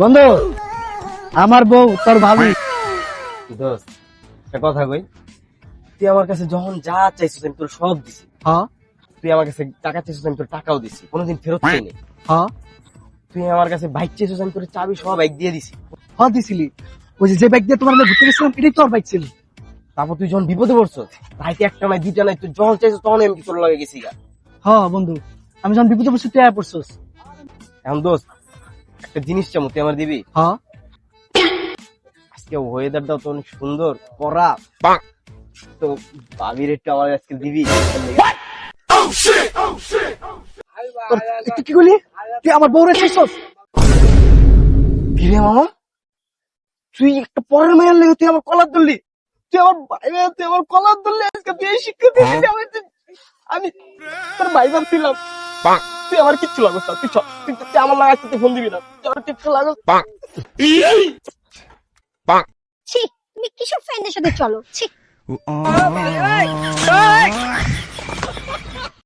বন্ধু, আমার বউ তোর ভাবি। দোস্ত একটা কথা কই, তুই আমার কাছে যখন যা চাইছিস আমি তোর সব দিছি। হ্যাঁ তুই আমার কাছে টাকা চাইছিস আমি তোর টাকাও দিছি, কোনোদিন ফেরত চাইনি। হ্যাঁ তুই আমার কাছে বাইক চাইছিস আমি তোর চাবি সহ বাইক দিয়ে দিছি। হ্যাঁ দিছিলি। ওই যে বাইক দিয়ে তোমার আমি ঘুরতে গেছিলাম এটাই তোর বাইক ছিল। তারপর তুই যখন বিপদে পড়ছো, ভাইকে একটা নাই দুইটা নাই, তুই যখন চাইছিস তখন আমি তোর লাগে গেছি গা। হ্যাঁ বন্ধু, আমি যখন বিপদে পড়ছি তুই আয়া পড়ছস। এখন দোস্ত একটা জিনিস চামু, তুই আমার দিবি? হ্যাঁ আজকে ওয়েদারটাও তো অনেক সুন্দর, করা তো ভাবির একটু আমার আজকে দিবি? তুই কি করলি? তুই আমার বউরে চাইছস? কিরে মামা, তুই একটা পরের মেয়ের লেগে তুই আমার কলার ধরলি? তুই আমার ভাই ভাই, তুই আমার কলার ধরলি, আজকে তুই এই শিক্ষা দিয়েছিস আমি তোর ভাই ভাবছিলাম। তুই আমার কিচ্ছু লাগস না, তুই চল, তুই আমার লাগাচ্ছি, তুই ফোন দিবি না, তুই আমার কিচ্ছু লাগস। ছি, তুমি কিসব ফ্রেন্ডের সাথে চলো? ছি।